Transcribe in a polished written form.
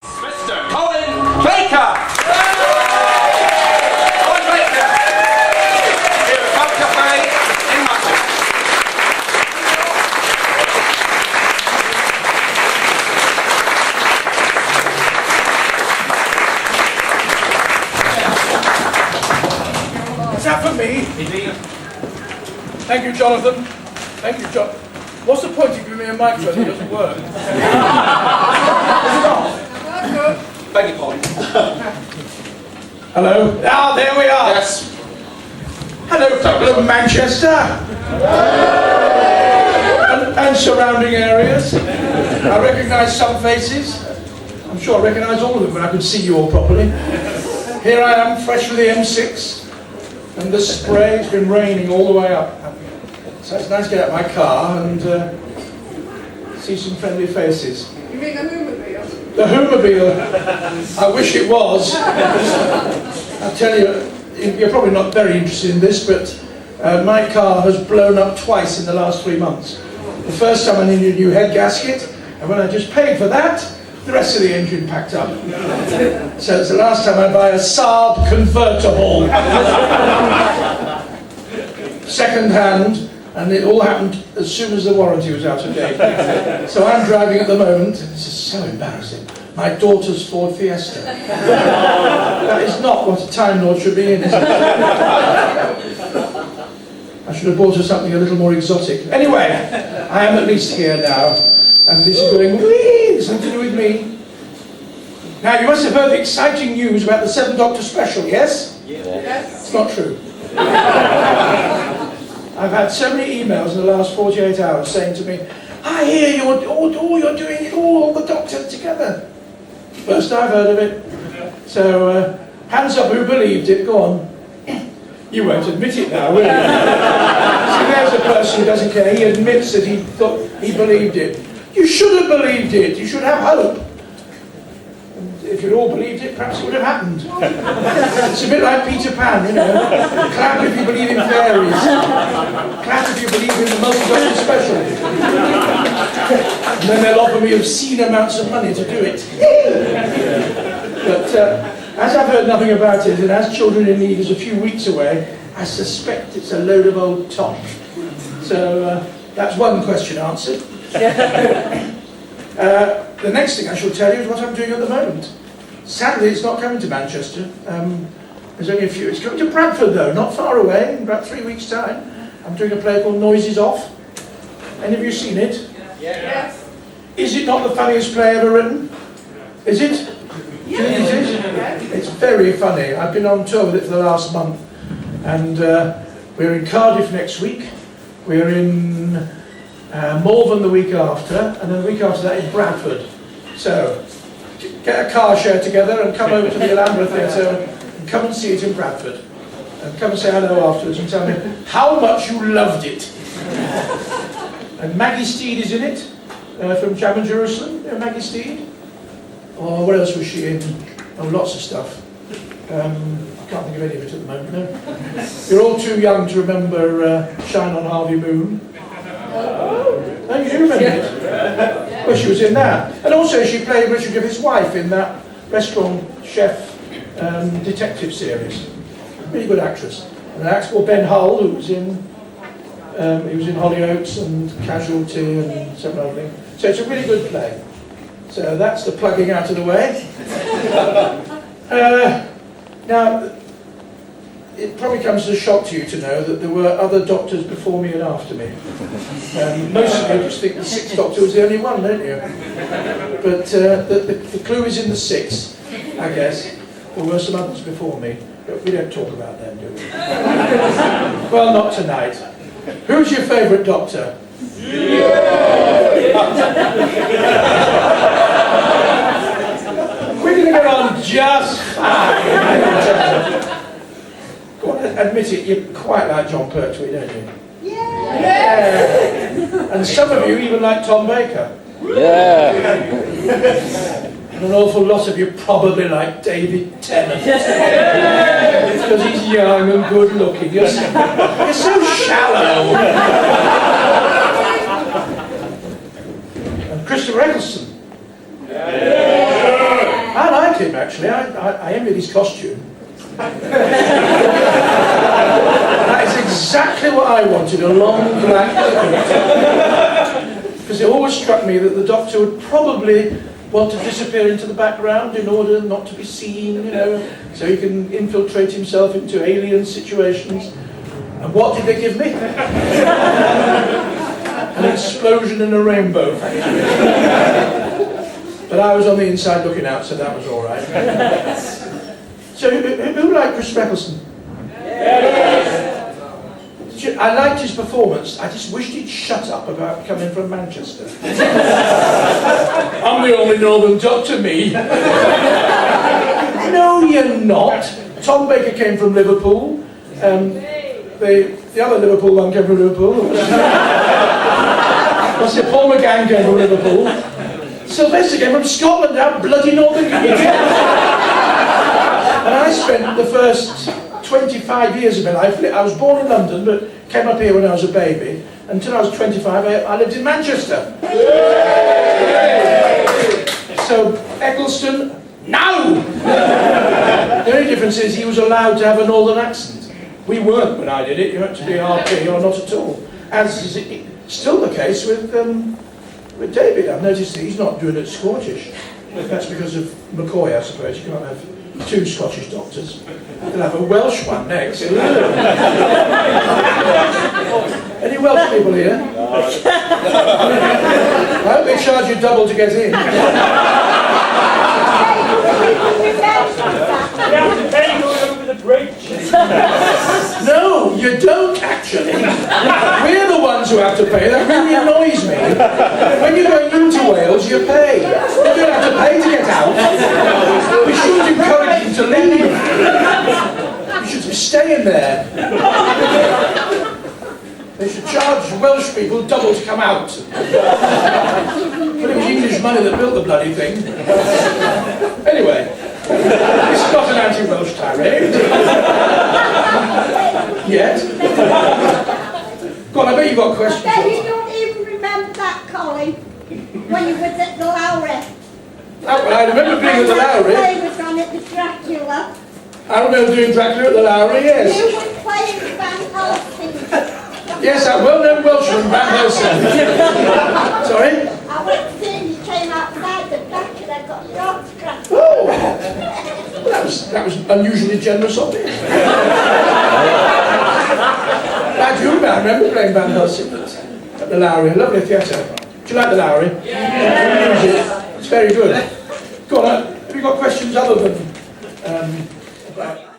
Mr. Colin Baker! Colin Baker! Here at Fab Cafe in Manchester. Is that for me? Thank you, Jonathan. Thank you, John. What's the point of giving me a microphone that doesn't work? Is it off? Beg your pardon. Hello? Ah, there we are. Yes. Hello, people of Manchester. And surrounding areas. I recognise some faces. I'm sure I recognise all of them when I could see you all properly. Here I am, fresh from the M6. And the spray's been raining all the way up. So it's nice to get out of my car and see some friendly faces. You mean the Hoomobile? The Hoomobile. I wish it was. I'll tell you, you're probably not very interested in this, but my car has blown up twice in the last 3 months. The first time I needed a new head gasket, and when I just paid for that, the rest of the engine packed up. So it's the last time I buy a Saab convertible. Second hand. And it all happened as soon as the warranty was out of date. So I'm driving at the moment, this is so embarrassing, my daughter's Ford Fiesta. That is not what a Time Lord should be in, is it? I should have bought her something a little more exotic. Anyway, I am at least here now, and this is going, whee, it's something to do with me. Now, you must have heard the exciting news about the 7 Doctor special, yes? Yes. It's not true. I've had so many emails in the last 48 hours saying to me, I hear you're doing it all the Doctors together. First I've heard of it. So, hands up who believed it, go on. You won't admit it now, will you? See, there's a person who doesn't care. He admits that he thought he believed it. You should have believed it. You should have hope. If you'd all believed it, perhaps it would have happened. It's a bit like Peter Pan, you know. Clap if you believe in fairies. Clap if you believe in the multi-doctor special. And then they'll offer me obscene amounts of money to do it. But as I've heard nothing about it, and as Children in Need is a few weeks away, I suspect it's a load of old tosh. So that's one question answered. The next thing I shall tell you is what I'm doing at the moment. Sadly, it's not coming to Manchester. There's only a few. It's coming to Bradford, though, not far away, in about 3 weeks' time. I'm doing a play called Noises Off. Any of you seen it? Yes. Is it not the funniest play ever written? Is it? Yes. Is it? It's very funny. I've been on tour with it for the last month. And we're in Cardiff next week. We're in Malvern the week after, and then the week after that in Bradford. So, get a car share together and come over to the Alhambra Theatre and come and see it in Bradford. And come and say hello afterwards and tell me how much you loved it. And Maggie Steed is in it, from Jam and Jerusalem. You know Maggie Steed? Oh, what else was she in? Oh, lots of stuff. I can't think of any of it at the moment, no. You're all too young to remember Shine on Harvey Moon. Oh, you do remember it? Well, she was in that. And also she played Richard Griffith's wife in that restaurant chef detective series. Really good actress. And an actor called Ben Hull, who was in he was in Hollyoaks and Casualty and some other thing. So it's a really good play. So that's the plugging out of the way. Now, it probably comes as a shock to you to know that there were other doctors before me and after me. Most of you just think the 6th Doctor was the only one, don't you? But the clue is in the 6th, I guess. There were some others before me, but we don't talk about them, do we? Well, not tonight. Who's your favourite Doctor? We're going to get on just fine. Go on, admit it, you quite like John Pertwee, don't you? Yeah. And some of you even like Tom Baker. Yeah. And an awful lot of you probably like David Tennant. Because he's young and good looking. You're so shallow. And Christopher Eccleston. Yeah. him actually. I envied his costume. That is exactly what I wanted, a long black coat. Because it always struck me that the Doctor would probably want to disappear into the background in order not to be seen, you know, so he can infiltrate himself into alien situations. And what did they give me? An explosion in a rainbow factory. But I was on the inside looking out, so that was all right. So who liked Chris Eccleston? I liked his performance. I just wished he'd shut up about coming from Manchester. I'm the only Northern Doctor, me. No, you're not. Tom Baker came from Liverpool. The other Liverpool one came from Liverpool. What's it? Paul McGann came from Liverpool. Sylvester came from Scotland. How bloody northern can you get? And I spent the first 25 years of my life, I was born in London, but came up here when I was a baby. Until I was 25, I lived in Manchester. So, Eccleston, no! The only difference is he was allowed to have a northern accent. We weren't when I did it. You had to be RP or not at all. As is still the case with David. I've noticed that he's not doing it Scottish. That's because of McCoy, I suppose. You can't have two Scottish doctors. You'll have a Welsh one next. Any Welsh people here? I hope they charge you double to get in. No, you don't actually. We're the ones who have to pay. That really annoys me. When you're going into Wales, you pay. You don't have to pay to get out. We shouldn't encourage you to leave. You should be staying there. They should charge Welsh people double to come out. But it was English money that built the bloody thing. Anyway, this is not an anti-Welsh tirade. Yet. Go on, I bet you've got questions. I bet you don't even remember that, Colin, when you was at the Lowry. I remember being at the Lowry. Play was on at the Dracula. I remember doing Dracula at the Lowry, yes. You were playing Van Helsing. Yes, that well-known Welshman, Van Helsing. Sorry? I went to see you came outside the Dracula, got your autograph. Oh! Well, that was unusually generous of me. I do remember playing Van Helsing at the Lowry, a lovely theatre. Do you like the Lowry? Yeah. It's very good. Go on, have you got questions other than about